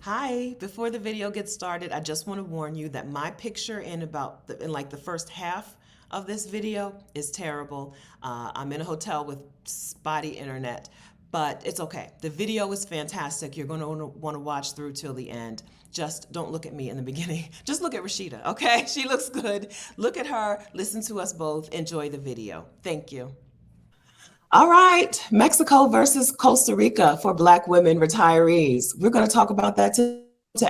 Hi, before the video gets started, I just want to warn you that my picture in like the first half of this video is terrible. I'm in a hotel with spotty internet, but it's okay. The video is fantastic. You're going to want to watch through till the end. Just don't look at me in the beginning. Just look at Roshida, okay? She looks good. Look at her, listen to us both, enjoy the video. Thank you. All right, Mexico versus Costa Rica for Black women retirees. We're going to talk about that to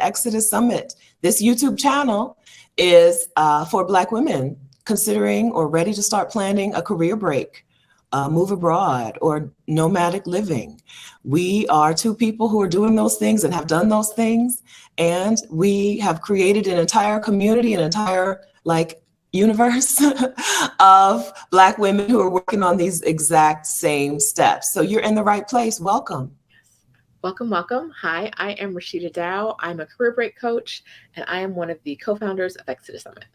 Exodus Summit. This YouTube channel is for Black women considering or ready to start planning a career break, move abroad, or nomadic living. We are two people who are doing those things and have done those things, and we have created an entire community, an entire universe of Black women who are working on these exact same steps. So you're in the right place. Welcome. Welcome, welcome. Hi, I am Roshida Dow. I'm a career break coach, and I am one of the co-founders of Exodus Summit.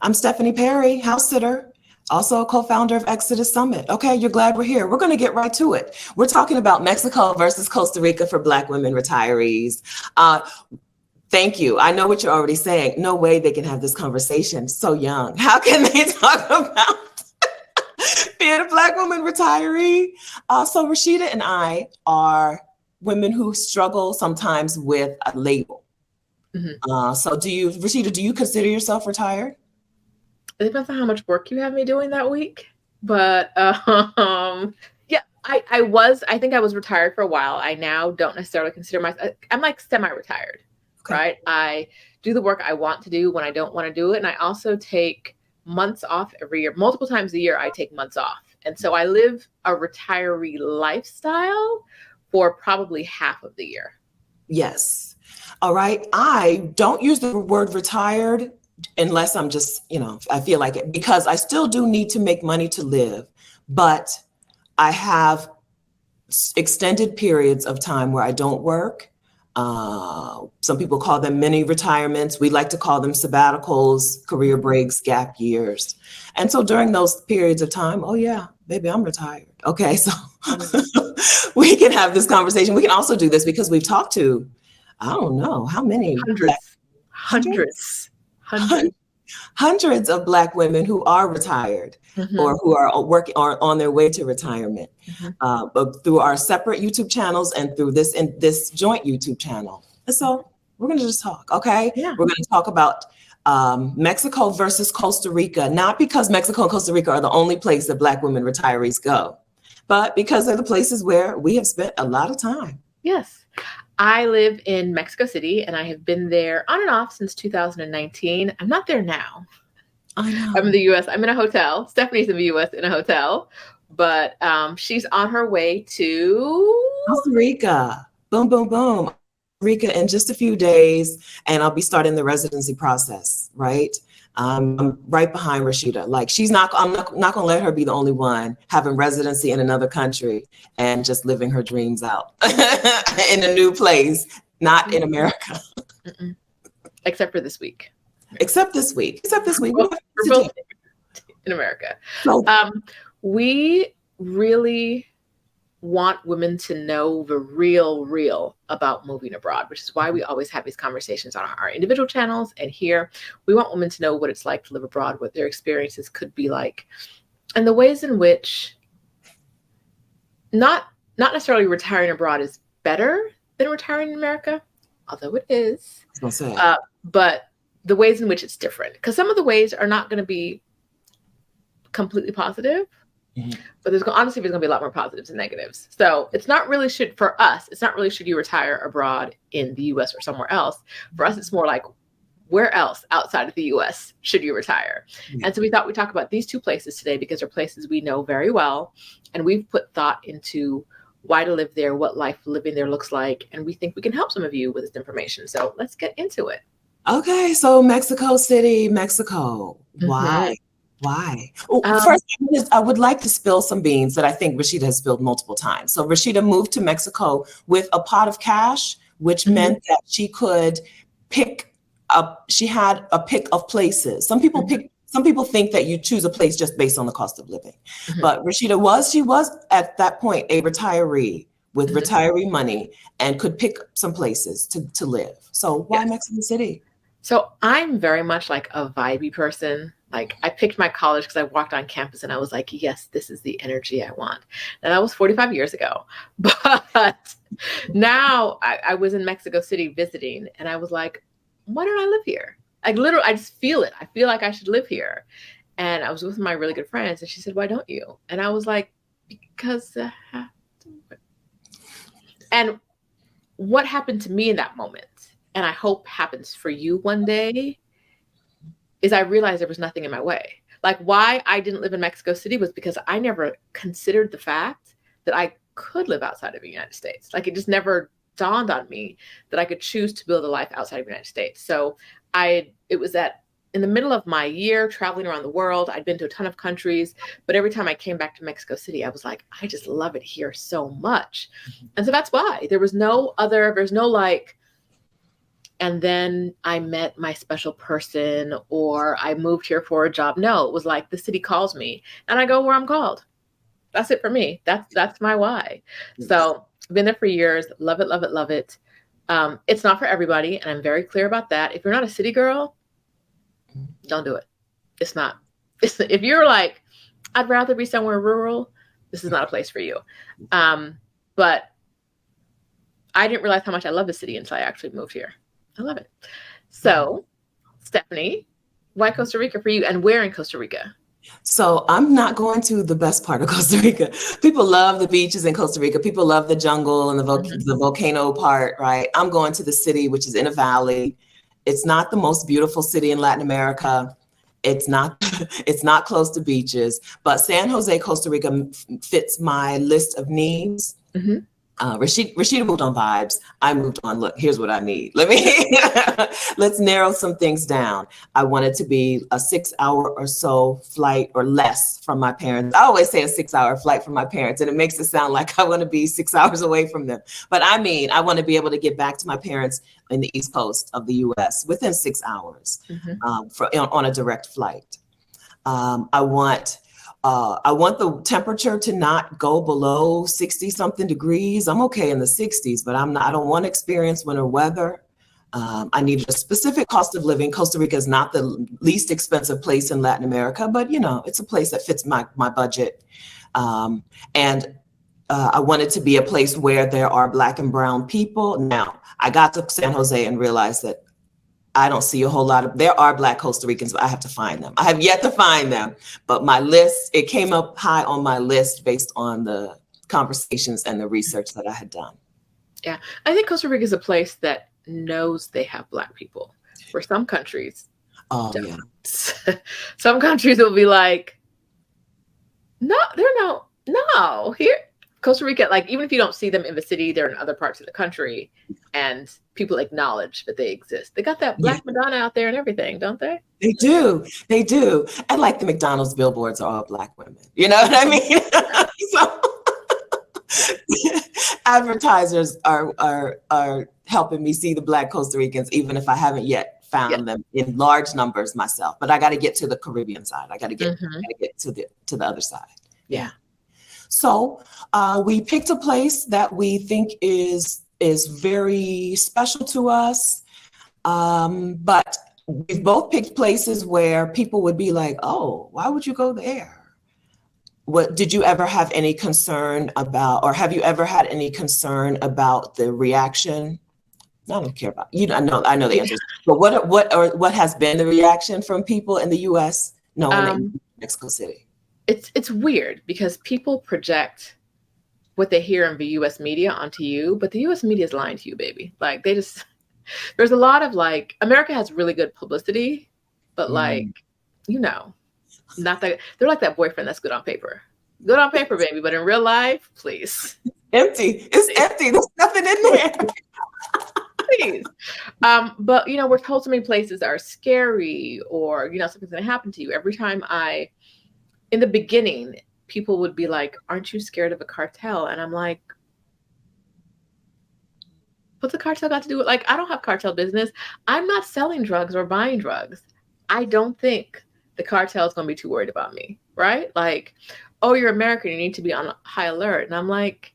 I'm Stephanie Perry, house sitter, also a co-founder of Exodus Summit. Okay, you're glad we're here. We're going to get right to it. We're talking about Mexico versus Costa Rica for Black women retirees. Thank you. I know what you're already saying. No way they can have this conversation so young. How can they talk about being a Black woman retiree? So Roshida and I are women who struggle sometimes with a label. Mm-hmm. So Roshida, do you consider yourself retired? It depends on how much work you have me doing that week. But yeah, I think I was retired for a while. I now don't necessarily consider myself, I'm like semi-retired. Right? I do the work I want to do when I don't want to do it. And I also take months off every year. Multiple times a year, I take months off. And so I live a retiree lifestyle for probably half of the year. Yes. All right. I don't use the word retired unless I'm just, I feel like it, because I still do need to make money to live. But I have extended periods of time where I don't work. Some people call them mini retirements. We like to call them sabbaticals, career breaks, gap years. And so during those periods of time, oh yeah, baby, I'm retired. Okay, so we can have this conversation. We can also do this because we've talked to, I don't know, how many? Hundreds of Black women who are retired, mm-hmm. or who are working or on their way to retirement, mm-hmm. But through our separate YouTube channels and through this joint YouTube channel. And so we're going to just talk, okay? Yeah. We're going to talk about Mexico versus Costa Rica, not because Mexico and Costa Rica are the only place that Black women retirees go, but because they're the places where we have spent a lot of time. Yes. I live in Mexico City, and I have been there on and off since 2019. I'm not there now. I know. I'm in the U.S. I'm in a hotel. Stephanie's in the U.S. in a hotel, but she's on her way to Costa Rica. Boom, boom, boom. Rica in just a few days, and I'll be starting the residency process, right? I'm right behind Roshida. I'm not going to let her be the only one having residency in another country and just living her dreams out in a new place, not in America. Except for this week. Except this week. We're both in America. So, we really want women to know the real about moving abroad, which is why we always have these conversations on our individual channels. And here we want women to know what it's like to live abroad, what their experiences could be like, and the ways in which not necessarily retiring abroad is better than retiring in America, although it is, but the ways in which it's different, because some of the ways are not going to be completely positive. Mm-hmm. But there's going to be a lot more positives and negatives. So it's not really should you retire abroad in the US or somewhere else. For us, it's more like, where else outside of the US should you retire? Mm-hmm. And so we thought we'd talk about these two places today because they're places we know very well. And we've put thought into why to live there, what life living there looks like. And we think we can help some of you with this information. So let's get into it. Okay. So Mexico City, Mexico. Why? Mm-hmm. Why? Well, first, I would like to spill some beans that I think Roshida has spilled multiple times. So Roshida moved to Mexico with a pot of cash, which mm-hmm. meant that she could pick up. She had a pick of places. Some people think that you choose a place just based on the cost of living. Mm-hmm. But Roshida was at that point a retiree with retiree money and could pick some places to live. So why Mexico City? So I'm very much like a vibey person. Like I picked my college because I walked on campus and I was like, yes, this is the energy I want. And that was 45 years ago. But now I was in Mexico City visiting and I was like, why don't I live here? Like literally, I just feel it. I feel like I should live here. And I was with my really good friends and she said, why don't you? And I was like, because I have to. And what happened to me in that moment, and I hope happens for you one day, is I realized there was nothing in my way. Like why I didn't live in Mexico City was because I never considered the fact that I could live outside of the United States. Like it just never dawned on me that I could choose to build a life outside of the United States. So it was that in the middle of my year traveling around the world, I'd been to a ton of countries, but every time I came back to Mexico City, I was like, I just love it here so much. And so that's why there's no like, and then I met my special person or I moved here for a job. No, it was like the city calls me and I go where I'm called. That's it for me. That's my why. Yes. So I've been there for years. Love it, love it, love it. It's not for everybody. And I'm very clear about that. If you're not a city girl, don't do it. It's not. If you're like, I'd rather be somewhere rural, this is not a place for you. But I didn't realize how much I love the city until I actually moved here. I love it. So, Stephanie, why Costa Rica for you, and where in Costa Rica? So I'm not going to the best part of Costa Rica. People love the beaches in Costa Rica. People love the jungle and the volcano part, right? I'm going to the city, which is in a valley. It's not the most beautiful city in Latin America. It's not close to beaches, but San Jose, Costa Rica fits my list of needs. Mm-hmm. Roshida moved on vibes. I moved on, look, here's what I need. Let's narrow some things down. I want it to be a 6-hour or so flight or less from my parents. I always say a 6-hour flight from my parents, and it makes it sound like I want to be 6 hours away from them. But I mean, I want to be able to get back to my parents in the East Coast of the US within 6 hours on a direct flight. I want the temperature to not go below 60 something degrees. I'm okay in the 60s, but I don't want to experience winter weather. I need a specific cost of living. Costa Rica is not the least expensive place in Latin America, but it's a place that fits my budget. And I want it to be a place where there are Black and brown people. Now, I got to San Jose and realized that I don't see a whole lot of, there are Black Costa Ricans, but I have to find them. I have yet to find them, but my list, it came up high on my list based on the conversations and the research that I had done. Yeah, I think Costa Rica is a place that knows they have Black people, where some countries don't. Yeah. Some countries will be like, no, here. Costa Rica, like, even if you don't see them in the city, they're in other parts of the country, and people acknowledge that they exist. They got that Black Madonna out there and everything, don't they? They do. And like the McDonald's billboards are all Black women. You know what I mean? So advertisers are helping me see the Black Costa Ricans, even if I haven't yet found them in large numbers myself. But I got to get to the Caribbean side. I got to get to the other side. Yeah. So we picked a place that we think is very special to us, but we've both picked places where people would be like, "Oh, why would you go there?" What did you ever have any concern about, or have you ever had any concern about the reaction? I don't care about I know the answers, but what has been the reaction from people in the U.S. in Mexico City? It's weird because people project what they hear in the U.S. media onto you, but the U.S. media is lying to you, baby. Like there's a lot of like, America has really good publicity, but like, not that they're like that boyfriend that's good on paper. Good on paper, baby, but in real life, please. Empty. It's empty. There's nothing in there. Please. But we're told so many places are scary or, something's gonna happen to you. Every time in the beginning, people would be like, aren't you scared of a cartel? And I'm like, what's the cartel got to do with, like, I don't have cartel business. I'm not selling drugs or buying drugs. I don't think the cartel is going to be too worried about me, right? Like, oh, you're American, you need to be on high alert. And I'm like,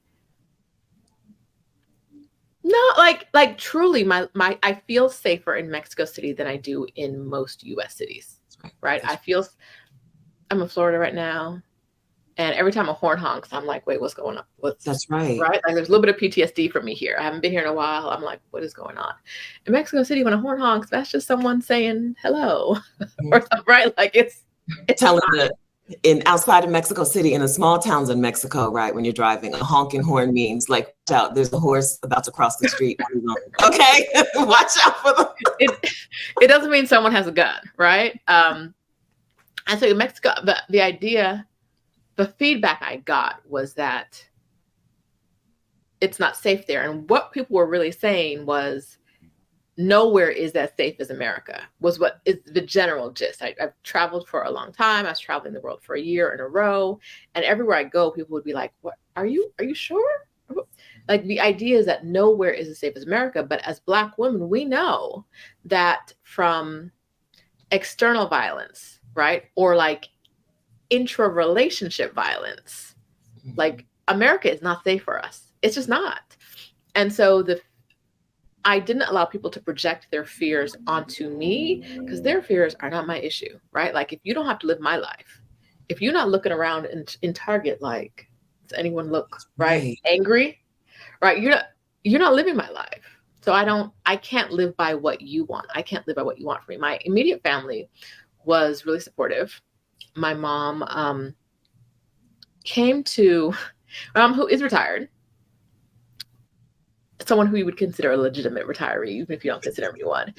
No, like truly, my I feel safer in Mexico City than I do in most U.S. cities. Right? I'm in Florida right now, and every time a horn honks, I'm like, wait, what's going on? That's right. Right? Like there's a little bit of PTSD for me here. I haven't been here in a while. I'm like, what is going on? In Mexico City, when a horn honks, that's just someone saying hello, or something, right? Like it's telling outside of Mexico City, in the small towns in Mexico, right? When you're driving, a honking horn means like, watch out, there's a horse about to cross the street. Okay, watch out for them. It doesn't mean someone has a gun, right? And so in Mexico, the idea, the feedback I got was that it's not safe there. And what people were really saying was, nowhere is as safe as America, was what is the general gist. I've traveled for a long time. I was traveling the world for a year in a row. And everywhere I go, people would be like, what, are you sure? Like the idea is that nowhere is as safe as America. But as Black women, we know that from external violence, right? Or like intra-relationship violence, like America is not safe for us. It's just not. And so I didn't allow people to project their fears onto me, because their fears are not my issue, right? Like if you don't have to live my life, if you're not looking around in Target, like, does anyone look right? Angry, right? You're not living my life. So I can't live by what you want. I can't live by what you want for me. My immediate family was really supportive. My mom came to, my mom who is retired, someone who you would consider a legitimate retiree, even if you don't consider me one.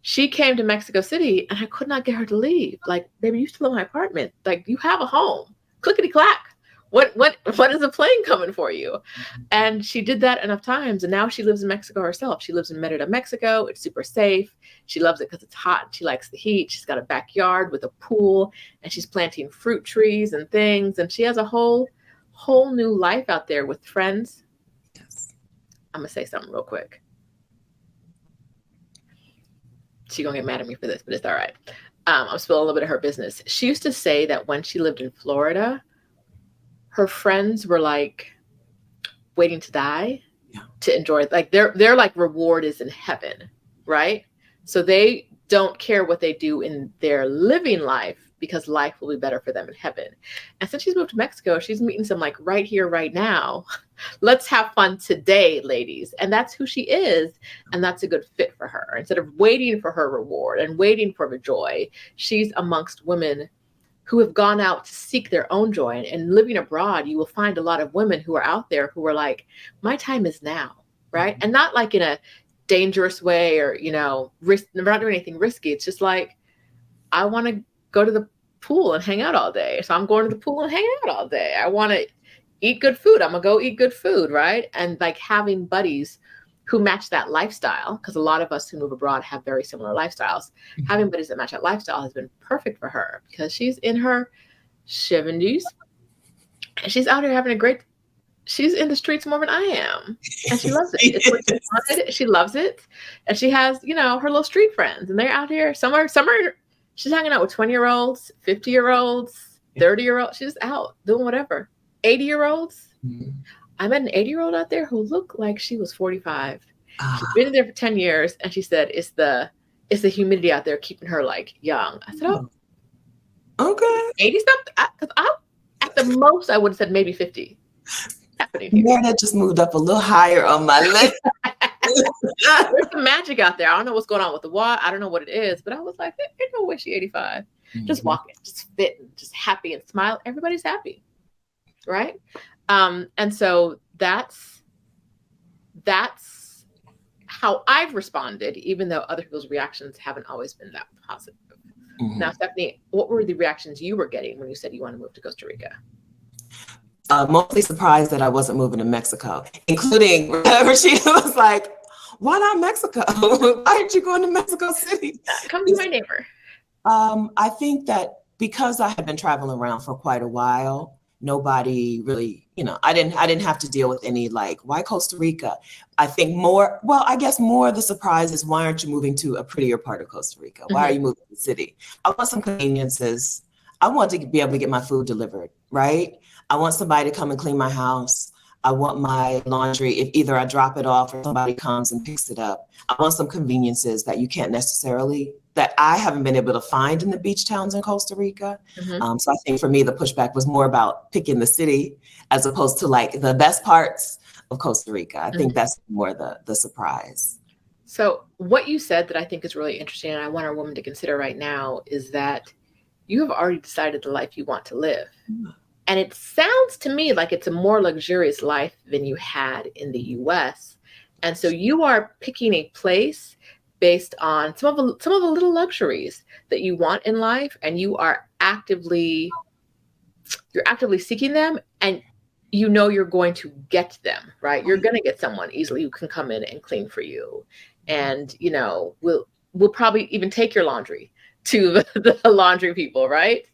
She came to Mexico City and I could not get her to leave. Like, baby, you still in my apartment. Like, you have a home. Clickety clack. What is a plane coming for you? And she did that enough times. And now she lives in Mexico herself. She lives in Merida, Mexico. It's super safe. She loves it because it's hot. She likes the heat. She's got a backyard with a pool, and she's planting fruit trees and things. And she has a whole new life out there with friends. I'm going to say something real quick. She's going to get mad at me for this, but it's all right. I'm spilling a little bit of her business. She used to say that when she lived in Florida, her friends were like waiting to die to enjoy it. Like their like reward is in heaven, right? So they don't care what they do in their living life, because life will be better for them in heaven. And since she's moved to Mexico, she's meeting some like right here, right now. Let's have fun today, ladies. And that's who she is. And that's a good fit for her. Instead of waiting for her reward and waiting for the joy, she's amongst women who have gone out to seek their own joy. And living abroad, you will find a lot of women who are out there who are like, my time is now, right? And not like in a dangerous way or, we're not doing anything risky. It's just like, I want to go to the pool and hang out all day. So I'm going to the pool and hanging out all day. I want to eat good food. I'm going to go eat good food, right? And like having buddies who match that lifestyle, because a lot of us who move abroad have very similar lifestyles. Mm-hmm. Having buddies that match that lifestyle has been perfect for her, because she's in her 70s and she's out here having she's in the streets more than I am. And she loves it. It's what she wanted. She loves it. And she has, her little street friends, and they're out here. Some are she's hanging out with 20-year-olds, 50-year-olds, 30-year-olds. She's out doing whatever. 80-year-olds. Mm-hmm. I met an 80-year-old out there who looked like she was 45. She's been there for 10 years, and she said it's the humidity out there keeping her like young. I said, oh, okay, 80 something. Because at the most I would have said maybe 50. Happening here. Yeah, that just moved up a little higher on my list. There's some magic out there. I don't know what's going on with the water. I don't know what it is, but I was like, there's no way she's 85. Mm-hmm. Just walking, just fitting, just happy and smile. Everybody's happy, right? And so that's how I've responded, even though other people's reactions haven't always been that positive. Mm-hmm. Now, Stephanie, what were the reactions you were getting when you said you want to move to Costa Rica? Mostly surprised that I wasn't moving to Mexico, including Roshida was like, why not Mexico? Why aren't you going to Mexico City? Come be my neighbor. I think that because I had been traveling around for quite a while, nobody really, I didn't have to deal with any like, why Costa Rica? I think more of the surprise is, why aren't you moving to a prettier part of Costa Rica? Why are you moving to the city? I want some conveniences. I want to be able to get my food delivered, right? I want somebody to come and clean my house. I want my laundry, if either I drop it off or somebody comes and picks it up. I want some conveniences that you can't necessarily, that I haven't been able to find in the beach towns in Costa Rica. So I think for me, the pushback was more about picking the city as opposed to like the best parts of Costa Rica. I think that's more the surprise. So what you said that I think is really interesting, and I want our women to consider right now, is that you have already decided the life you want to live. And it sounds to me like it's a more luxurious life than you had in the US. And so you are picking a place based on some of the little luxuries that you want in life, and you're actively seeking them, and you know you're going to get them, right? You're going to get someone easily who can come in and clean for you. And, you know, we'll probably even take your laundry to the laundry people, right?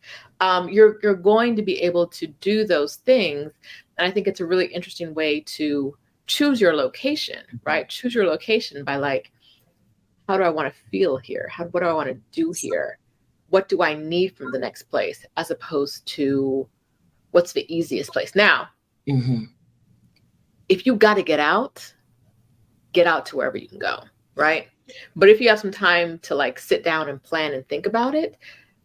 You're going to be able to do those things. And I think it's a really interesting way to choose your location, right? Choose your location by like, how do I want to feel here? What do I want to do here? What do I need from the next place? As opposed to what's the easiest place. Now, if you got to get out to wherever you can go, right? But if you have some time to like sit down and plan and think about it,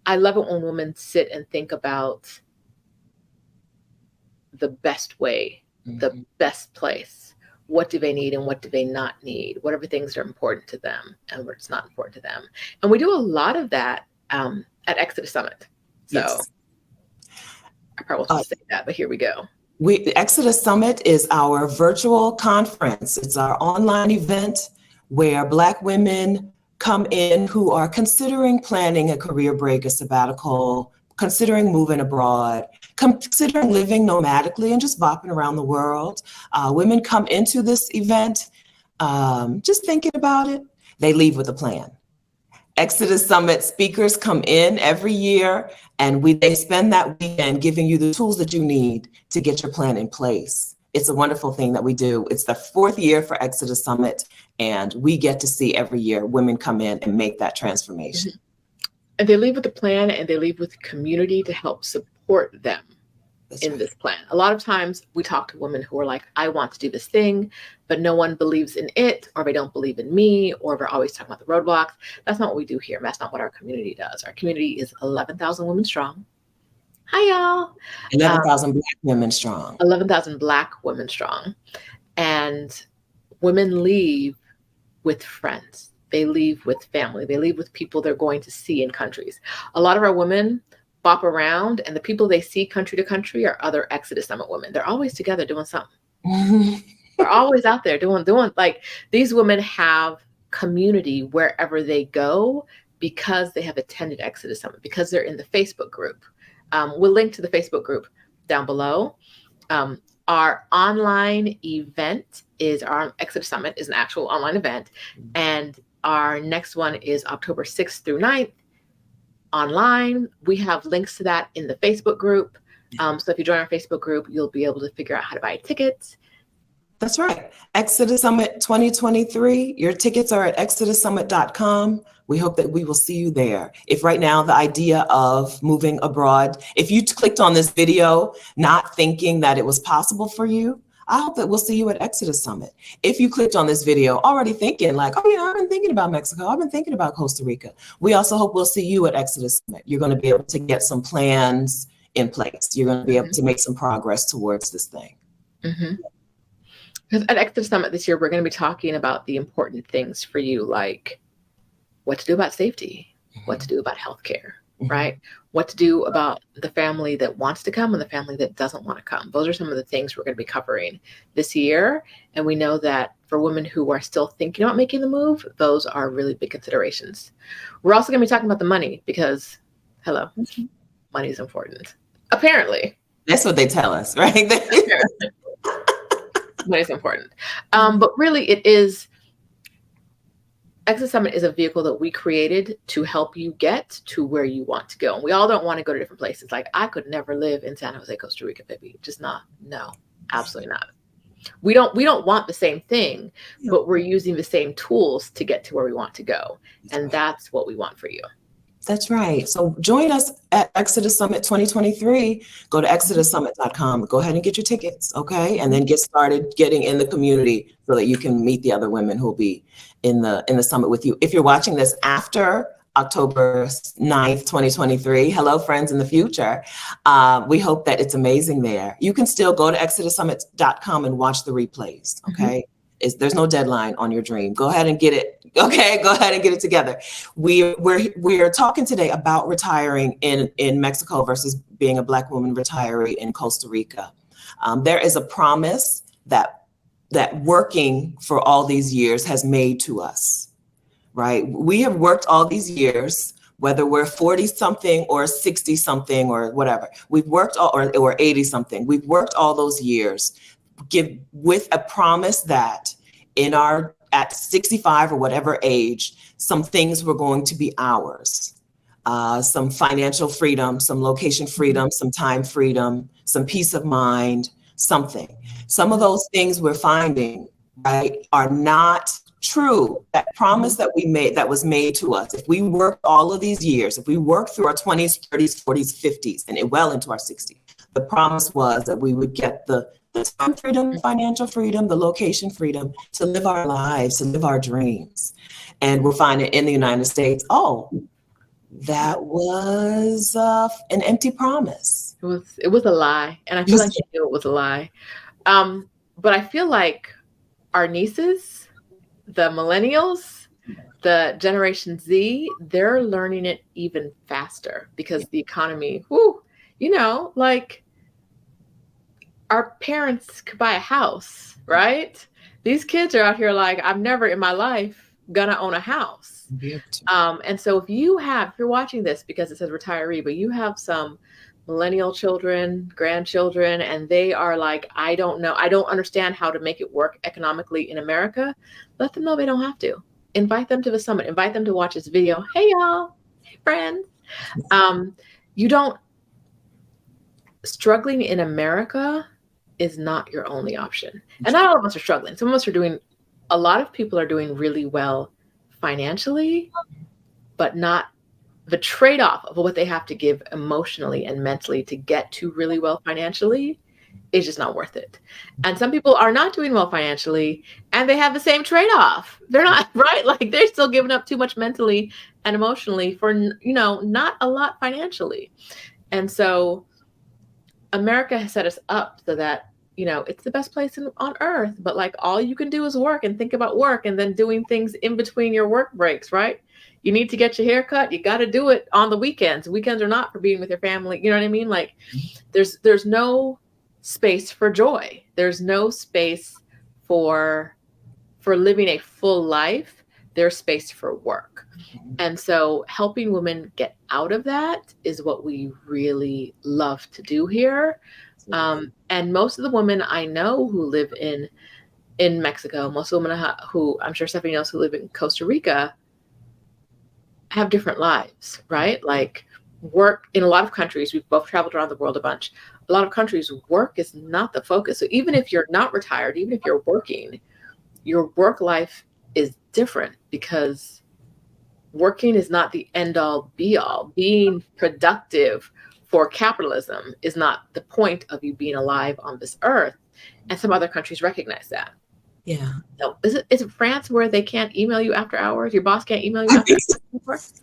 I love it when women sit and think about the best way, the best place. What do they need and what do they not need? Whatever things are important to them and what's not important to them. And we do a lot of that at Exodus Summit. So I probably won't say that, but here we go. The Exodus Summit is our virtual conference. It's our online event where Black women come in who are considering planning a career break, a sabbatical, considering moving abroad, considering living nomadically and just bopping around the world. Women come into this event just thinking about it. They leave with a plan. Exodus Summit speakers come in every year, and they spend that weekend giving you the tools that you need to get your plan in place. It's a wonderful thing that we do. It's the 4th year for Exodus Summit, and we get to see every year women come in and make that transformation. And they leave with a plan, and they leave with community to help support them in this plan. A lot of times we talk to women who are like, I want to do this thing, but no one believes in it, or they don't believe in me, or they're always talking about the roadblocks. That's not what we do here. That's not what our community does. Our community is 11,000 women strong. Hi, y'all. 11,000 Black women strong. 11,000 Black women strong. And women leave with friends. They leave with family. They leave with people they're going to see in countries. A lot of our women bop around, and the people they see country to country are other Exodus Summit women. They're always together doing something. They're always out there doing like, these women have community wherever they go because they have attended Exodus Summit, because they're in the Facebook group. We'll link to the Facebook group down below. Our online event is our Exodus Summit is an actual online event. And our next one is October 6th through 9th. Online. We have links to that in the Facebook group. So if you join our Facebook group, you'll be able to figure out how to buy tickets. That's right. Exodus Summit 2023. Your tickets are at exodussummit.com. We hope that we will see you there. If right now the idea of moving abroad, if you clicked on this video not thinking that it was possible for you, I hope that we'll see you at Exodus Summit. If you clicked on this video already thinking like, oh yeah, I've been thinking about Mexico, I've been thinking about Costa Rica, we also hope we'll see you at Exodus Summit. You're going to be able to get some plans in place. You're going to be able to make some progress towards this thing. Because at Exodus Summit this year, we're going to be talking about the important things for you, like what to do about safety, what to do about healthcare, right? What to do about the family that wants to come and the family that doesn't want to come. Those are some of the things we're going to be covering this year. And we know that for women who are still thinking about making the move, those are really big considerations. We're also going to be talking about the money because, hello, money is important. Apparently. That's what they tell us, right? Money is important. But really it is, Exodus Summit is a vehicle that we created to help you get to where you want to go. And we all don't want to go to different places. Like I could never live in San Jose, Costa Rica, baby. Just not. No, absolutely not. We don't want the same thing, but we're using the same tools to get to where we want to go. And that's what we want for you. That's right. So join us at Exodus Summit 2023. Go to exodussummit.com. Go ahead and get your tickets, okay? And then get started getting in the community so that you can meet the other women who will be in the summit with you. If you're watching this after October 9th, 2023, hello, friends in the future. We hope that it's amazing there. You can still go to exodussummit.com and watch the replays, okay? There's no deadline on your dream. Go ahead and get it. Okay, go ahead and get it together. We're talking today about retiring in Mexico versus being a Black woman retiree in Costa Rica. There is a promise that working for all these years has made to us, right? We have worked all these years, whether we're 40 something or 60 something or whatever. We've worked or 80 something. We've worked all those years with a promise that at 65 or whatever age, some things were going to be ours. Some financial freedom, some location freedom, some time freedom, some peace of mind, something. Some of those things we're finding, right, are not true. That promise that we made, that was made to us, if we worked all of these years, if we worked through our 20s, 30s, 40s, 50s, and well into our 60s, the promise was that we would get the time freedom, financial freedom, the location freedom to live our lives, to live our dreams. And we're finding in the United States, that was an empty promise. It was a lie. And I feel like they knew it was a lie. But I feel like our nieces, the millennials, the Generation Z, they're learning it even faster because the economy, like our parents could buy a house, right? These kids are out here like, I'm never in my life gonna own a house. And so if you're watching this because it says retiree, but you have some millennial children, grandchildren, and they are like, I don't know, I don't understand how to make it work economically in America, let them know they don't have to. Invite them to the summit, invite them to watch this video. Hey y'all, hey friends. Struggling in America is not your only option. And not all of us are struggling. Some of us a lot of people are doing really well financially, but not the trade-off of what they have to give emotionally and mentally to get to really well financially is just not worth it. And some people are not doing well financially and they have the same trade-off. They're not, right? Like they're still giving up too much mentally and emotionally for, not a lot financially. And so America has set us up so that, it's the best place on earth, but like all you can do is work and think about work and then doing things in between your work breaks, right? You need to get your hair cut. You got to do it on the weekends. Weekends are not for being with your family. You know what I mean? Like there's no space for joy. There's no space for living a full life. There's space for work. And so helping women get out of that is what we really love to do here. And most of the women I know who live in Mexico, most of the women who I'm sure Stephanie knows who live in Costa Rica have different lives, right? Like work in a lot of countries, we've both traveled around the world a bunch. A lot of countries, work is not the focus. So even if you're not retired, even if you're working, your work life is different because working is not the end all be all. Being productive for capitalism is not the point of you being alive on this earth. And some other countries recognize that. Yeah. So is it France where they can't email you after hours? Your boss can't email you after hours?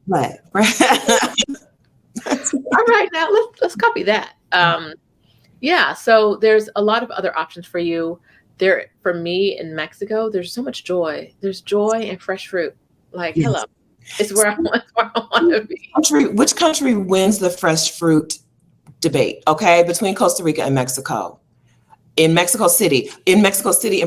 Right. All right, now let's copy that. So there's a lot of other options for you. There, for me in Mexico, there's so much joy. There's joy and fresh fruit. Like, yes. Hello. It's where I want to be. Which country wins the fresh fruit debate, okay, between Costa Rica and Mexico? In Mexico City in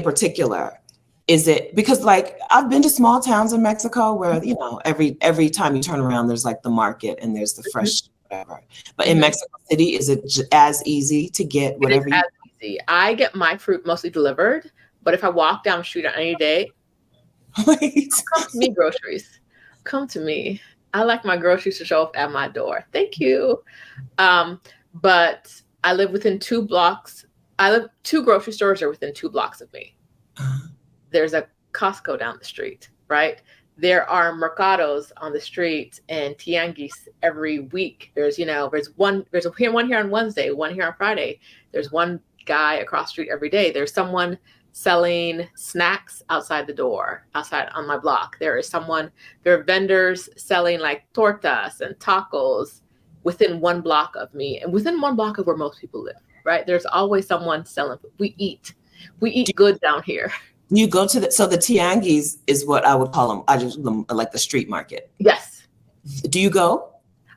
particular, is it because like I've been to small towns in Mexico where, every time you turn around, there's like the market and there's the fresh whatever. But in Mexico City, is it as easy to get whatever? It is as easy. I get my fruit mostly delivered, but if I walk down the street on any day, come to me, groceries. Come to me. I like my groceries to show up at my door. Thank you. But I live within 2 blocks. Two grocery stores are within 2 blocks of me. There's a Costco down the street, right? there are mercados on the street and tianguis every week. There's one here on Wednesday, one here on Friday. There's one guy across the street every day. There's someone selling snacks outside the door, outside on my block. There are vendors selling like tortas and tacos within 1 block of me and within 1 block of where most people live, right? There's always someone selling. We eat good down here. You go to the tianguis is what I would call them. I just like the street market. Yes. Do you go?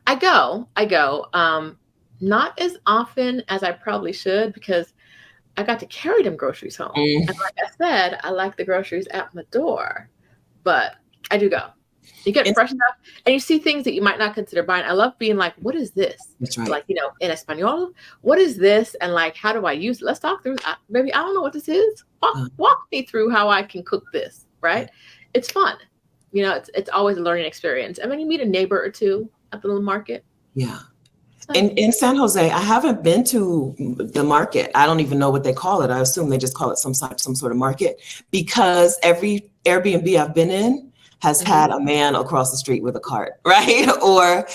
I go. Not as often as I probably should because I got to carry them groceries home. And like I said, I like the groceries at my door, but I do go. You get fresh stuff and you see things that you might not consider buying. I love being like, what is this? That's right. Like, in Espanol, what is this? And like, how do I use it? Let's talk through. Maybe I don't know what this is. Walk me through how I can cook this, right? It's fun. It's always a learning experience. And then you meet a neighbor or two at the little market. Yeah. In San Jose, I haven't been to the market. I don't even know what they call it. I assume they just call it some sort of market because every Airbnb I've been in has had a man across the street with a cart, right? Or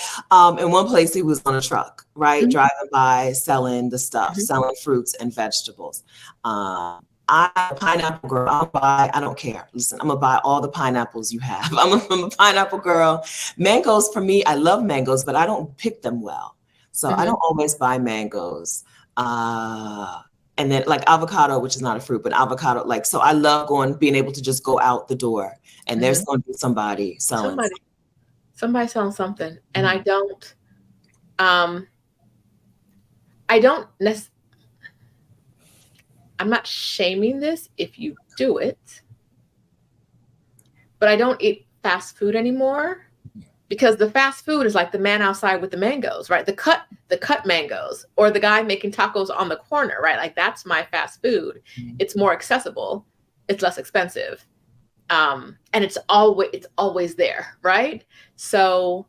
in one place he was on a truck, right? Driving by, selling the stuff, selling fruits and vegetables. I'm a pineapple girl. I don't care. Listen, I'm gonna buy all the pineapples you have. I'm a pineapple girl. Mangoes for me, I love mangoes, but I don't pick them well. So I don't always buy mangoes. And then like avocado, which is not a fruit, but avocado, so I love being able to just go out the door and there's going to be somebody selling. Somebody selling something. And I'm not shaming this if you do it, but I don't eat fast food anymore because the fast food is like the man outside with the mangoes, right? The cut mangoes or the guy making tacos on the corner, right? Like that's my fast food. It's more accessible. It's less expensive. And it's always there, right? So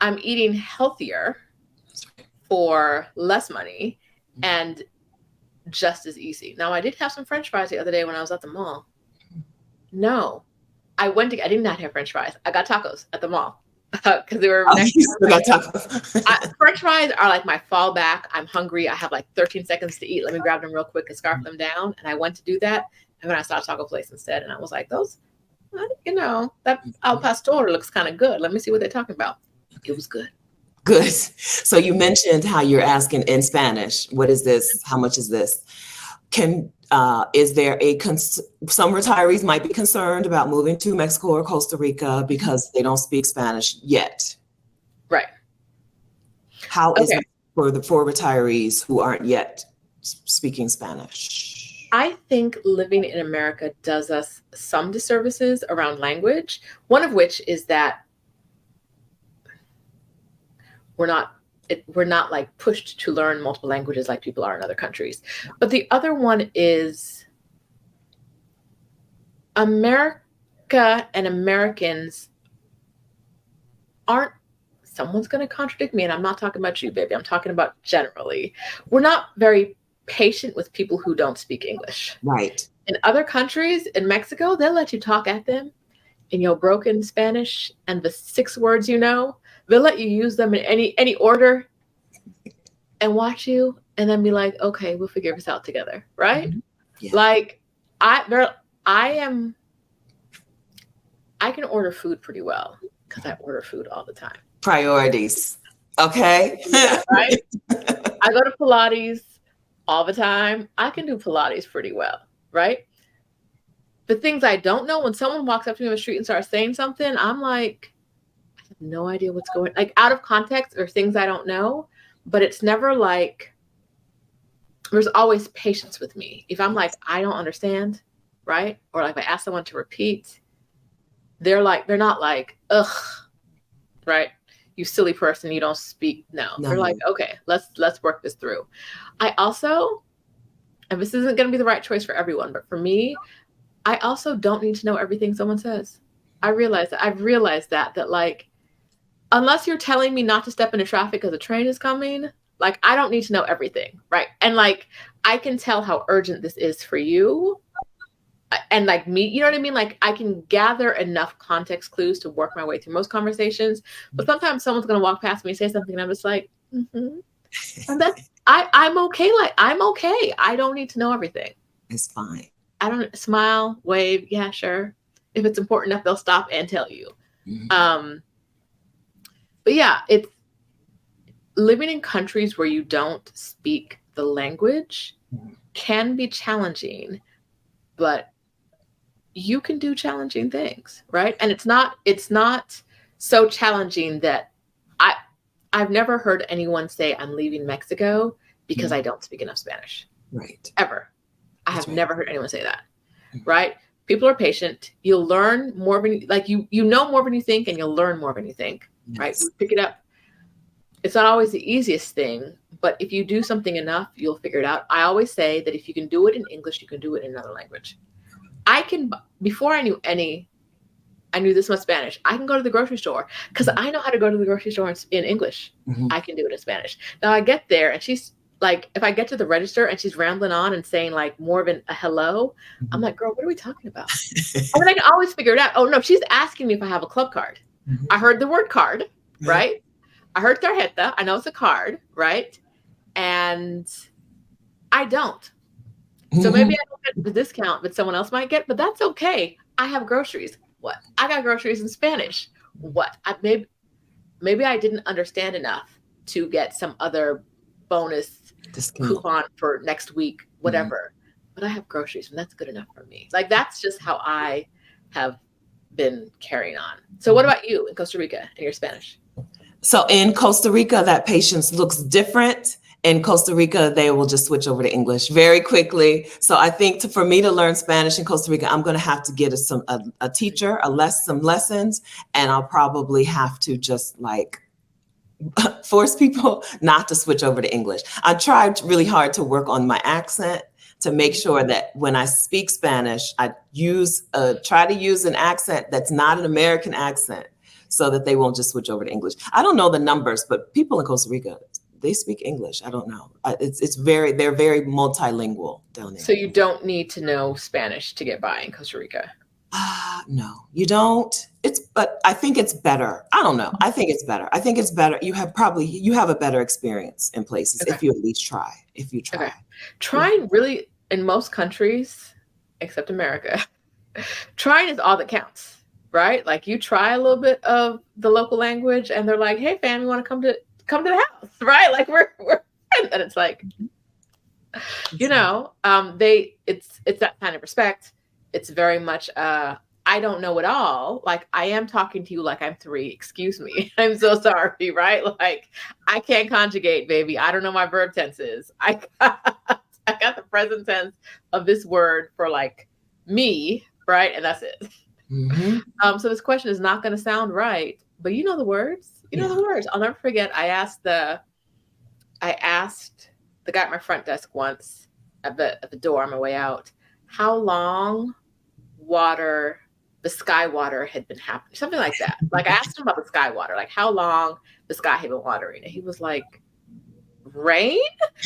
I'm eating healthier for less money and just as easy. Now I did have some French fries the other day when I was at the mall. No, I did not have French fries. I got tacos at the mall because they were next to French fries are like my fallback. I'm hungry. I have like 13 seconds to eat. Let me grab them real quick and scarf them down. And I went to do that. And then I saw a taco place instead. And I was like, that al pastor looks kind of good. Let me see what they're talking about. It was good. Good. So you mentioned how you're asking in Spanish, what is this? How much is this? Is there some retirees might be concerned about moving to Mexico or Costa Rica because they don't speak Spanish yet. Right. How is it for retirees who aren't yet speaking Spanish? I think living in America does us some disservices around language. One of which is that we're not like pushed to learn multiple languages like people are in other countries. But the other one is America and Americans aren't, someone's going to contradict me, and I'm not talking about you, baby. I'm talking about generally. We're not very patient with people who don't speak English. Right. In other countries, in Mexico, they'll let you talk at them in your broken Spanish and the 6 words they'll let you use them in any order and watch you and then be like, okay, we'll figure this out together, right? Yeah. Like I can order food pretty well because I order food all the time. Priorities. Okay. Yeah, right? I go to Pilates all the time. I can do Pilates pretty well, right? The things I don't know, when someone walks up to me on the street and starts saying something, I'm like, I have no idea what's going on. Like out of context or things I don't know, but it's never like, there's always patience with me. If I'm like, I don't understand, right? Or like if I ask someone to repeat, they're not like, ugh, right? You silly person, you don't speak. No. They're like, okay, let's work this through. I also, and this isn't going to be the right choice for everyone, but for me, I also don't need to know everything someone says. I've realized that like, unless you're telling me not to step into traffic because a train is coming, like I don't need to know everything, right? And like, I can tell how urgent this is for you. and like me, you know what I mean? Like I can gather enough context clues to work my way through most conversations, but sometimes someone's going to walk past me and say something and I'm just like, mm-hmm. And that's, I'm okay. Like I'm okay. I don't need to know everything. It's fine. I don't smile, wave. Yeah, sure. If it's important enough, they'll stop and tell you. But yeah, it's living in countries where you don't speak the language can be challenging, but you can do challenging things, right? And it's not so challenging that I've never heard anyone say I'm leaving Mexico because I don't speak enough Spanish. Right. Ever. I have never heard anyone say that. Right? People are patient. You'll learn more than you know more than you think, and you'll learn more than you think. Yes. Right? You pick it up. It's not always the easiest thing, but if you do something enough, you'll figure it out. I always say that if you can do it in English, you can do it in another language. Before I knew this much Spanish, I can go to the grocery store because I know how to go to the grocery store in English. I can do it in Spanish. Now I get there and she's like, if I get to the register and she's rambling on and saying like more of a hello, I'm like, girl, what are we talking about? And then I can always figure it out. Oh no, she's asking me if I have a club card. I heard the word card, right? I heard tarjeta. I know it's a card, right? And I don't. So maybe I don't get the discount that someone else might get, but that's okay. I have groceries. What? I got groceries in Spanish. What? Maybe I didn't understand enough to get some other bonus coupon for next week, whatever. But I have groceries, and that's good enough for me. Like that's just how I have been carrying on. So what about you in Costa Rica and your Spanish? So in Costa Rica, that patience looks different. In Costa Rica, they will just switch over to English very quickly. So I think for me to learn Spanish in Costa Rica, I'm going to have to get a teacher, some lessons, and I'll probably have to just like force people not to switch over to English. I tried really hard to work on my accent to make sure that when I speak Spanish, I try to use an accent that's not an American accent so that they won't just switch over to English. I don't know the numbers, but people in Costa Rica, they speak English. I don't know. They're very multilingual down there. So you don't need to know Spanish to get by in Costa Rica? No, you don't. But I think it's better. I don't know. I think it's better. You have a better experience in places if you at least try. If you try. Okay. Trying really in most countries, except America, trying is all that counts, right? Like you try a little bit of the local language and they're like, hey fam, you want to come to the house, right? Like we're friends. And it's like, you know, it's that kind of respect. It's very much I don't know it all. Like I am talking to you like I'm 3. Excuse me. I'm so sorry, right? Like I can't conjugate, baby. I don't know my verb tenses. I got the present tense of this word for like me, right? And that's it. So this question is not going to sound right, but you know the words. You know the words. I'll never forget. I asked the guy at my front desk once at the door on my way out, how long the sky water had been happening, something like that. Like I asked him about the sky water, like how long the sky had been watering, and he was like, rain?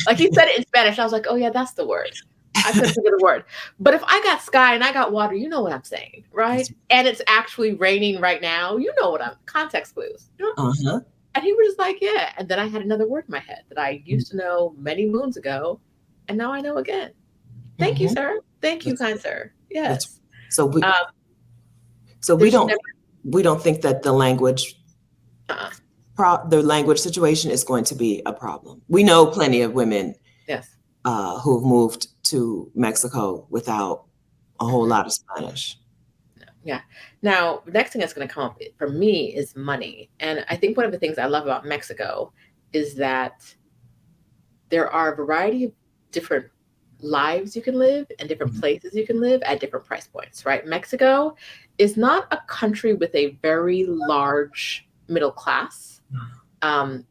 Like he said it in Spanish. I was like, oh yeah, that's the word. I couldn't think of the word. But if I got sky and I got water, you know what I'm saying, right? And it's actually raining right now. You know what context clues. You know? And he was just like, yeah. And then I had another word in my head that I used to know many moons ago, and now I know again. Thank you, sir. Thank you, kind sir. Yes. So we don't think that the language situation is going to be a problem. We know plenty of women who've moved to Mexico without a whole lot of Spanish. Yeah. Now, the next thing that's going to come up for me is money. And I think one of the things I love about Mexico is that there are a variety of different lives you can live and different places you can live at different price points, right? Mexico is not a country with a very large middle class.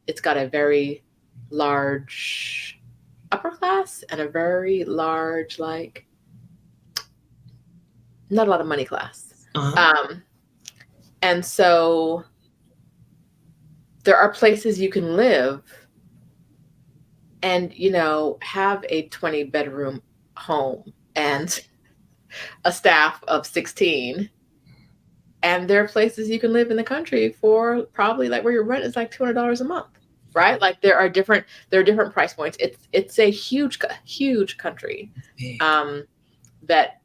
It's got a very large upper class and a very large, like, not a lot of money class. And so there are places you can live and, you know, have a 20-bedroom home and a staff of 16. And there are places you can live in the country for probably like where your rent is like $200 a month, right? Like there are different price points. It's a huge country that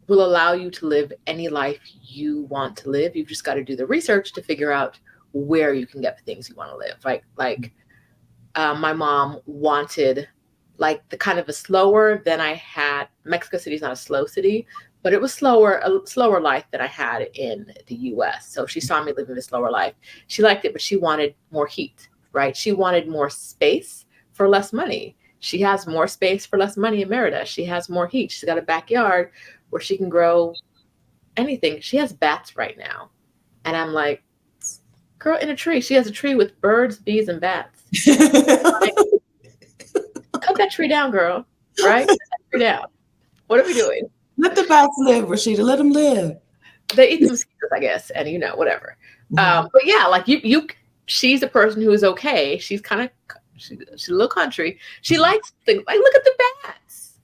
will allow you to live any life you want to live. You've just got to do the research to figure out where you can get the things you want to live. Like my mom wanted like the kind of a slower than I had. Mexico City is not a slow city, but it was a slower life than I had in the US. So she saw me living a slower life. She liked it, but she wanted more heat, right? She wanted more space for less money. She has more space for less money in Merida. She has more heat. She's got a backyard where she can grow anything. She has bats right now. And I'm like, girl, in a tree. She has a tree with birds, bees, and bats. Like, cut that tree down, girl. Right? Cut that tree down. What are we doing? Let the bats live, Roshida. Let them live. They eat the mosquitoes, I guess, and whatever. But yeah, like she's a person who is okay. She's she's a little country. She likes things like, look at the bats.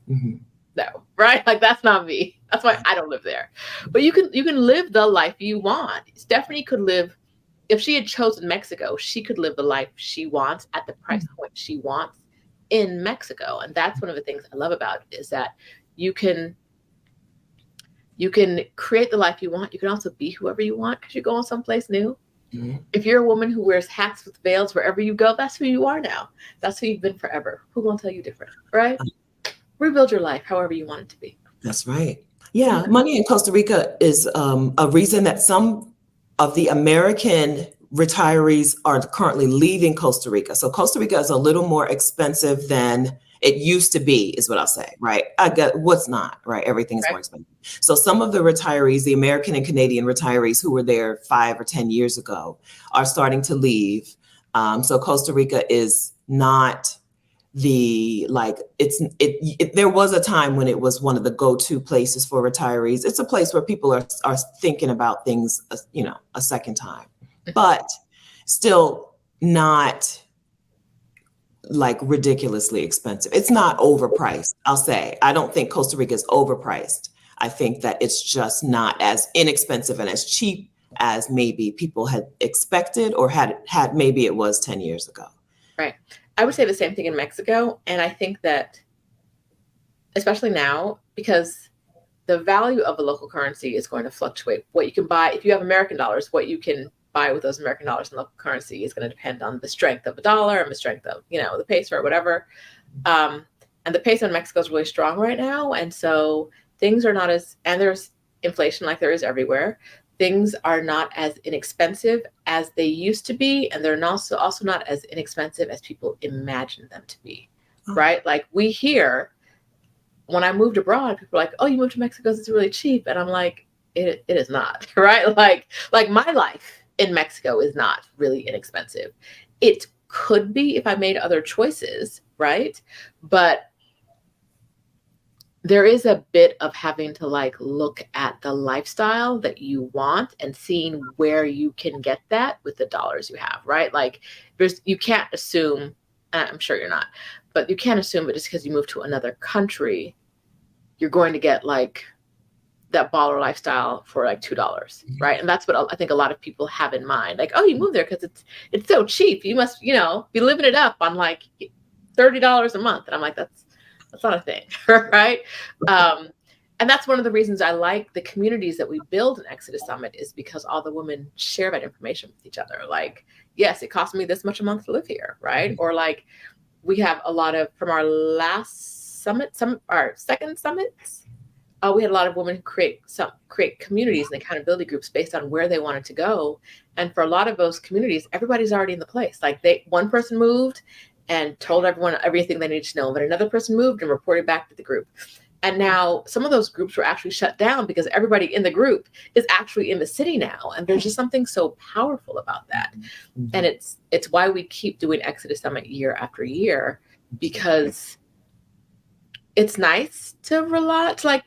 No, right? Like that's not me. That's why I don't live there. But you can live the life you want. Stephanie could live, if she had chosen Mexico, she could live the life she wants at the price point she wants in Mexico. And that's one of the things I love about it, is that you can create the life you want. You can also be whoever you want because you're going someplace new. If you're a woman who wears hats with veils wherever you go, that's who you are now. That's who you've been forever. Who won't tell you different, right? Rebuild your life however you want it to be. That's right. Yeah, money in Costa Rica is a reason that some of the American retirees are currently leaving Costa Rica. So Costa Rica is a little more expensive than it used to be, is what I'll say, right? I get what's not, right? Everything's more expensive. So some of the retirees, the American and Canadian retirees who were there 5 or 10 years ago, are starting to leave. So Costa Rica is not there was a time when it was one of the go-to places for retirees. It's a place where people are thinking about things, a second time, but still not like ridiculously expensive. It's not overpriced. I'll say, I don't think Costa Rica is overpriced. I think that it's just not as inexpensive and as cheap as maybe people had expected or had maybe it was 10 years ago. Right. I would say the same thing in Mexico. And I think that, especially now, because the value of a local currency is going to fluctuate. What you can buy, if you have American dollars, what you can buy with those American dollars in local currency is going to depend on the strength of the dollar and the strength of, the peso or whatever. And the peso in Mexico is really strong right now. And so things are not and there's inflation like there is everywhere. Things are not as inexpensive as they used to be, and they're also not as inexpensive as people imagine them to be, right? Like we hear, when I moved abroad, people are like, "Oh, you moved to Mexico because it's really cheap," and I'm like, "It is not," right? Like my life in Mexico is not really inexpensive. It could be if I made other choices, right? But there is a bit of having to look at the lifestyle that you want and seeing where you can get that with the dollars you have, right? Like you can't assume, I'm sure you're not, but you can't assume that just because you move to another country, you're going to get that baller lifestyle for $2, right? And that's what I think a lot of people have in mind. Like, oh, you moved there because it's so cheap. You must, be living it up on $30 a month. And I'm like, that's not a thing, right? And that's one of the reasons I like the communities that we build in Exodus Summit, is because all the women share that information with each other. Like, yes, it cost me this much a month to live here, right? Or we have a lot of, from our last summit, our second summits, we had a lot of women who create communities and accountability groups based on where they wanted to go. And for a lot of those communities, everybody's already in the place. One person moved and told everyone everything they needed to know, but another person moved and reported back to the group. And now some of those groups were actually shut down because everybody in the group is actually in the city now. And there's just something so powerful about that. And it's why we keep doing Exodus Summit year after year, because it's nice to rely, to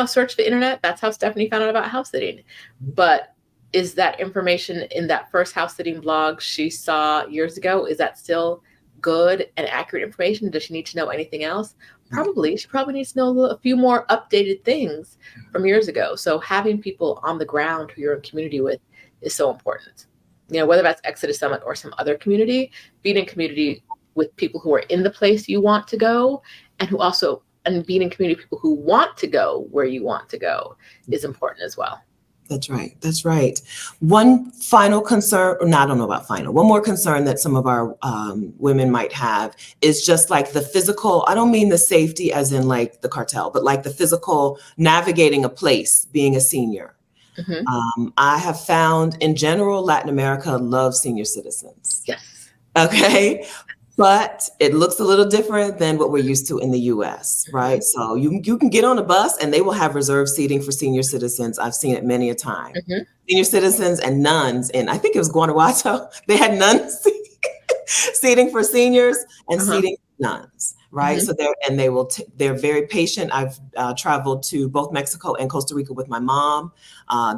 search the internet. That's how Stephanie found out about house sitting. But is that information in that first house sitting blog she saw years ago, is that still good and accurate information? Does she need to know anything else? Probably. She probably needs to know a few more updated things from years ago. So having people on the ground who you're in community with is so important. Whether that's Exodus Summit or some other community, being in community with people who are in the place you want to go and being in community with people who want to go where you want to go is important as well. That's right. That's right. One final concern, or no, I don't know about final. One more concern that some of our women might have is just like the physical. I don't mean the safety as in like the cartel, but like the physical navigating a place, being a senior. I have found in general, Latin America loves senior citizens. Yes. Okay. But it looks a little different than what we're used to in the US, right? So you can get on a bus and they will have reserved seating for senior citizens. I've seen it many a time. Senior citizens and nuns, and I think it was Guanajuato, they had nuns seating for seniors and seating for nuns, right? So they're very patient. I've traveled to both Mexico and Costa Rica with my mom.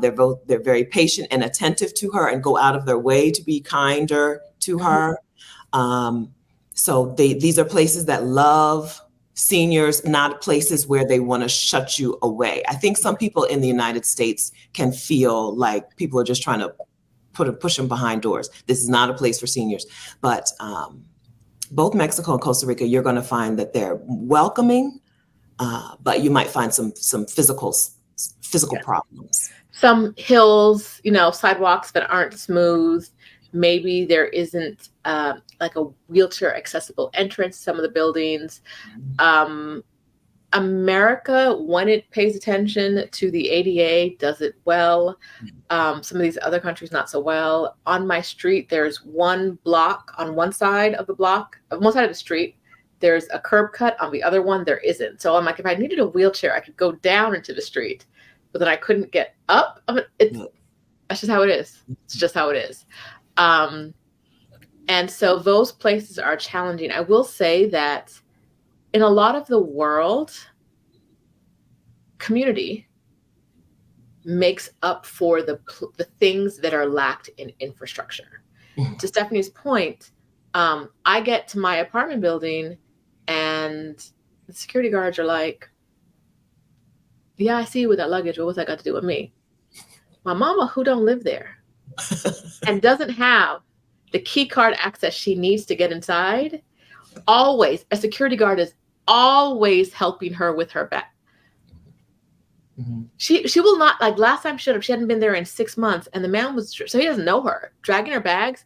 They're very patient and attentive to her and go out of their way to be kinder to her. So these are places that love seniors, not places where they want to shut you away. I think some people in the United States can feel like people are just trying to push them behind doors. This is not a place for seniors. But both Mexico and Costa Rica, you're going to find that they're welcoming, but you might find some physical problems. Some hills, sidewalks that aren't smooth. Maybe there isn't like a wheelchair accessible entrance to some of the buildings. America, when it pays attention to the ADA, does it well. Some of these other countries, not so well. On my street, there's one block on one side of the street. There's a curb cut. On the other one, there isn't. So I'm like, if I needed a wheelchair, I could go down into the street, but then I couldn't get up. That's just how it is. It's just how it is. And so those places are challenging. I will say that in a lot of the world, community makes up for the things that are lacked in infrastructure. To Stephanie's point, I get to my apartment building and the security guards are like, yeah, I see you with that luggage. What's that got to do with me? My mama, who don't live there and doesn't have the key card access she needs to get inside, always, a security guard is always helping her with her bag. She will not, like last time she hadn't been there in 6 months and the man was, so he doesn't know her, dragging her bags.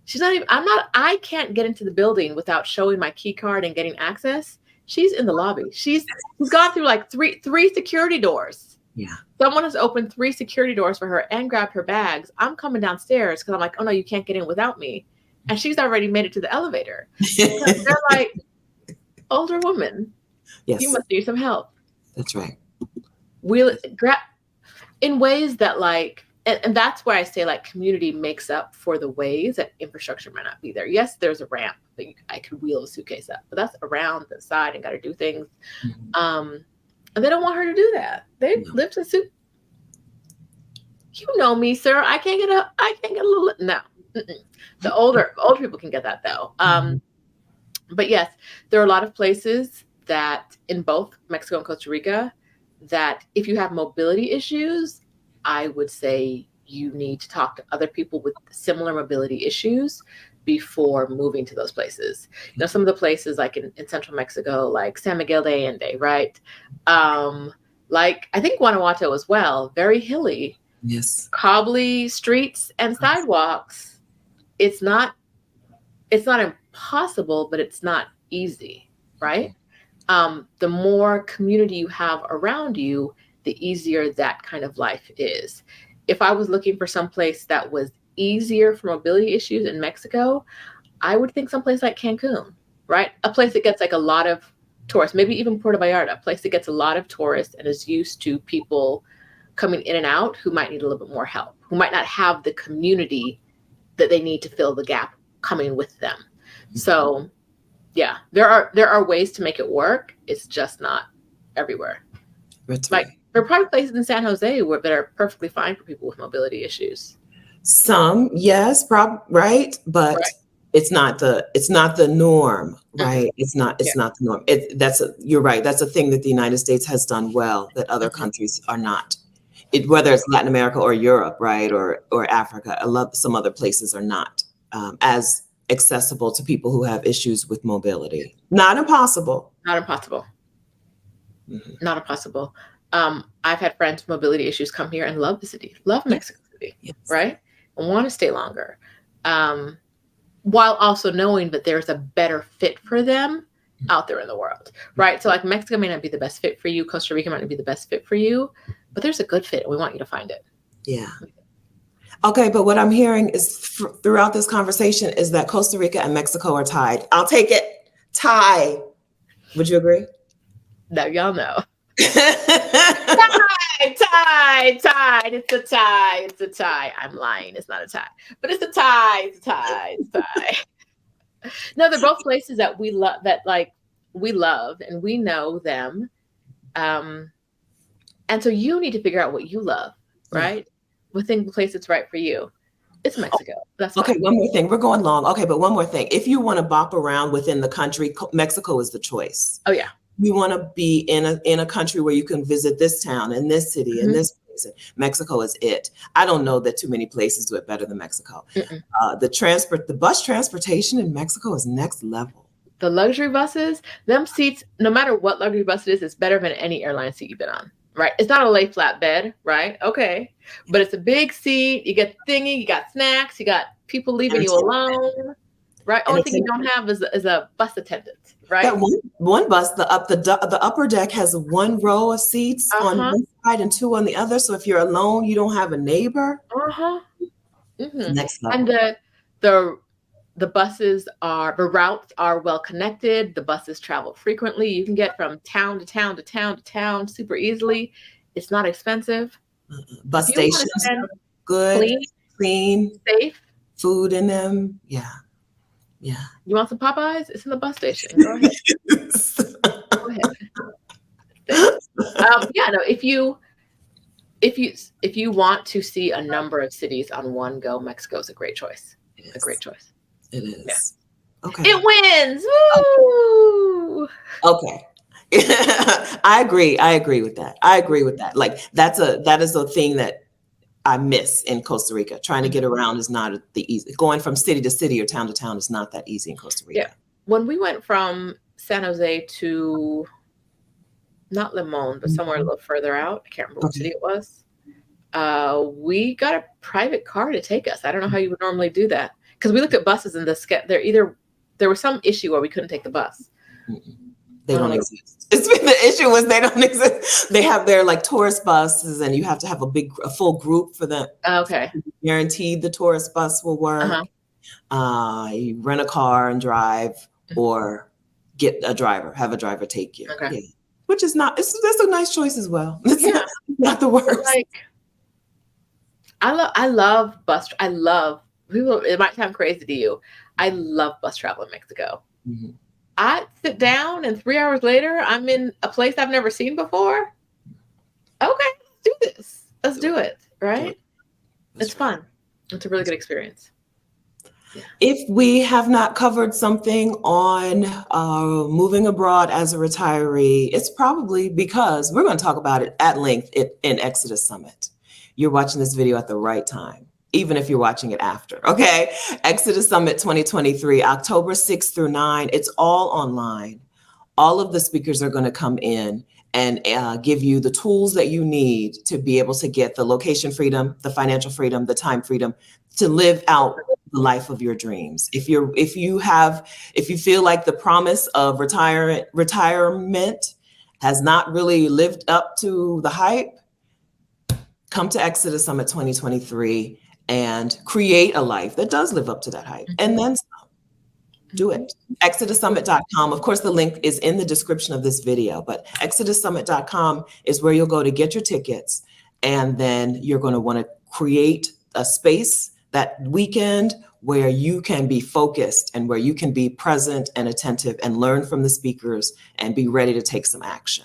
She's not even, I can't get into the building without showing my key card and getting access. She's in the lobby. She's gone through like three security doors. Yeah. Someone has opened 3 security doors for her and grabbed her bags. I'm coming downstairs because I'm like, oh no, you can't get in without me. And she's already made it to the elevator. They're like, older woman, yes, you must need some help. That's right. In ways that like, and that's why I say like community makes up for the ways that infrastructure might not be there. Yes, there's a ramp that I could wheel a suitcase up, but that's around the side and got to do things. And they don't want her to do that. They lift a suit. You know me, sir. I can't get a little. No. The older people can get that though. But yes, there are a lot of places that in both Mexico and Costa Rica that if you have mobility issues, I would say you need to talk to other people with similar mobility issues before moving to those places. Some of the places like in central Mexico, like San Miguel de Allende, right? Like I think Guanajuato as well, very hilly. Yes. Cobbly streets and sidewalks. It's not impossible, but it's not easy, right? The more community you have around you, the easier that kind of life is. If I was looking for some place that was easier for mobility issues in Mexico, I would think someplace like Cancun, right? A place that gets like a lot of tourists, maybe even Puerto Vallarta, a place that gets a lot of tourists and is used to people coming in and out who might need a little bit more help, who might not have the community that they need to fill the gap coming with them. So yeah, there are ways to make it work. It's just not everywhere. That's like right. There are probably places in San Jose that are perfectly fine for people with mobility issues. Some, yes, right, but it's not the norm, right? It's not Yeah. the norm. You're right. That's a thing that the United States has done well that other countries are not. Whether it's Latin America or Europe, right, or Africa, some other places are not as accessible to people who have issues with mobility. Not impossible. Not impossible. Not impossible. I've had friends with mobility issues come here and love the city, love Mexico City, right? And want to stay longer. While also knowing that there's a better fit for them out there in the world, right? So like Mexico may not be the best fit for you. Costa Rica might not be the best fit for you, but there's a good fit. And we want you to find it. Yeah. Okay, but what I'm hearing is throughout this conversation is that Costa Rica and Mexico are tied. I'll take it. Tie. Would you agree? No, y'all know. Tied. It's a tie. It's a tie. I'm lying. It's not a tie, but it's a tie. It's a tie. It's a tie. No, they're both places that we love. That like we love, and we know them. And so you need to figure out what you love, right? Within the place that's right for you. It's Mexico. That's okay. One more thing. We're going long. Okay, but one more thing. If you want to bop around within the country, Mexico is the choice. Oh yeah. You want to be in a country where you can visit this town and this city and this place. Mexico is it. I don't know that too many places do it better than Mexico. The bus transportation in Mexico is next level. The luxury buses, them seats, no matter what luxury bus it is, it's better than any airline seat you've been on. Right? It's not a lay flat bed, right? Okay. But it's a big seat. You get thingy, you got snacks, you got people leaving you alone. Right? Only thing you don't have is a bus attendant, right? That one bus, the upper deck has one row of seats on one side and two on the other. So if you're alone, you don't have a neighbor. Next level. And the buses the routes are well connected. The buses travel frequently. You can get from town to town to town to town super easily. It's not expensive. Bus stations are good, clean, safe, food in them. Yeah. Yeah. You want some Popeyes? It's in the bus station. Go ahead. Go ahead. Yeah, no, if you want to see a number of cities on one go, Mexico is a great choice. A great choice. It is. Yeah. Okay. It wins. Woo! Okay. I agree with that. Like that is a thing that I miss in Costa Rica. Trying to get around is not the easy. Going from city to city or town to town is not that easy in Costa Rica. Yeah. When we went from San Jose to not Limon, but somewhere a little further out, I can't remember what city it was. We got a private car to take us. I don't know how you would normally do that because we looked at buses and there was some issue where we couldn't take the bus. They don't exist. The issue was they don't exist. They have their like tourist buses, and you have to have a full group for them. Okay. Guaranteed the tourist bus will work. You rent a car and drive, or get a driver. Have a driver take you. Okay. Yeah. Which is not. That's a nice choice as well. It's not the worst. Like, I love bus. I love people. It might sound crazy to you. I love bus travel in Mexico. I sit down and 3 hours later, I'm in a place I've never seen before. Okay, let's do this. Let's do it, right? It's fun. It's a really good experience. Yeah. If we have not covered something on moving abroad as a retiree, it's probably because we're going to talk about it at length in Exodus Summit. You're watching this video at the right time, even if you're watching it after, okay? Exodus Summit 2023, October 6th through 9. It's all online. All of the speakers are going to come in and give you the tools that you need to be able to get the location freedom, the financial freedom, the time freedom to live out the life of your dreams. If you feel like the promise of retirement has not really lived up to the hype, come to Exodus Summit 2023 and create a life that does live up to that hype. And then do it. ExodusSummit.com. Of course, the link is in the description of this video, but ExodusSummit.com is where you'll go to get your tickets. And then you're going to want to create a space that weekend where you can be focused and where you can be present and attentive and learn from the speakers and be ready to take some action.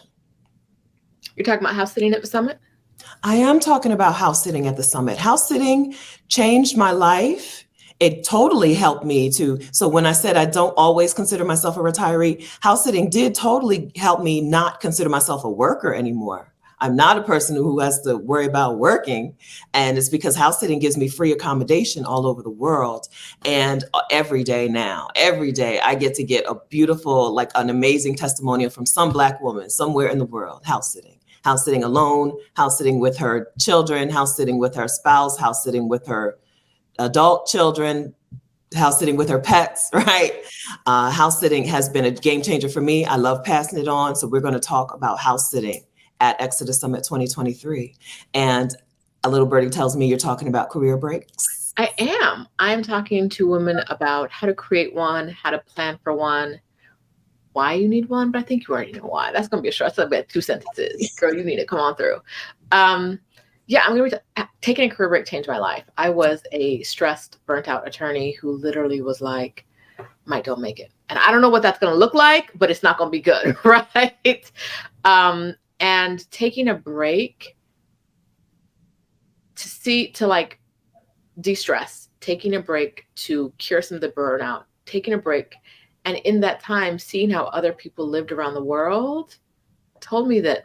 You're talking about house sitting at the summit? I am talking about house sitting at the summit. House sitting changed my life it totally helped me to, so when I said I don't always consider myself a retiree, house sitting did totally help me not consider myself a worker anymore. I'm not a person who has to worry about working. And it's because house sitting gives me free accommodation all over the world. And every day now, every day I get to get a beautiful, like an amazing testimonial from some Black woman somewhere in the world, house sitting alone, house sitting with her children, house sitting with her spouse, house sitting with her adult children, house sitting with her pets, right? House sitting has been a game changer for me. I love passing it on. So we're going to talk about house sitting at Exodus Summit 2023. And a little birdie tells me you're talking about career breaks. I am. I'm talking to women about how to create one, how to plan for one, why you need one, but I think you already know why. That's going to be a short, that's about 2 sentences. Girl, you need to come on through. Yeah, I'm going to be taking a career break changed my life. I was a stressed, burnt out attorney who literally was like, might don't make it. And I don't know what that's going to look like, but it's not going to be good, right? And taking a break to like de-stress, taking a break to cure some of the burnout, taking a break. And in that time, seeing how other people lived around the world told me that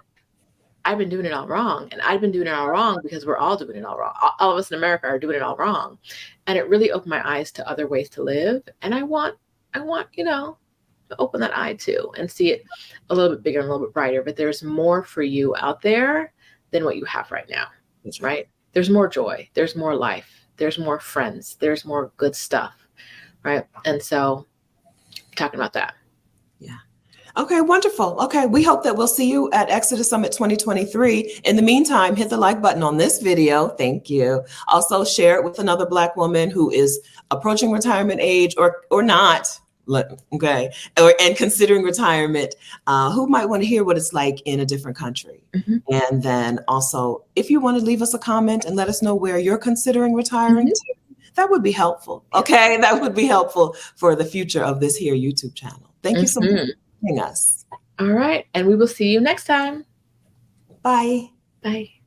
I've been doing it all wrong. And I've been doing it all wrong because we're all doing it all wrong. All of us in America are doing it all wrong. And it really opened my eyes to other ways to live. And I want, to open that eye too and see it a little bit bigger and a little bit brighter. But there's more for you out there than what you have right now. That's right. There's more joy. There's more life. There's more friends. There's more good stuff. Right. And so talking about that. Yeah. Okay, wonderful. Okay, we hope that we'll see you at Exodus Summit 2023. In the meantime, hit the like button on this video. Thank you. Also share it with another Black woman who is approaching retirement age or not, okay, and considering retirement, who might want to hear what it's like in a different country. Mm-hmm. And then also, if you want to leave us a comment and let us know where you're considering retiring to, that would be helpful. Okay, that would be helpful for the future of this here YouTube channel. Thank you so much for joining us. All right, and we will see you next time. Bye. Bye.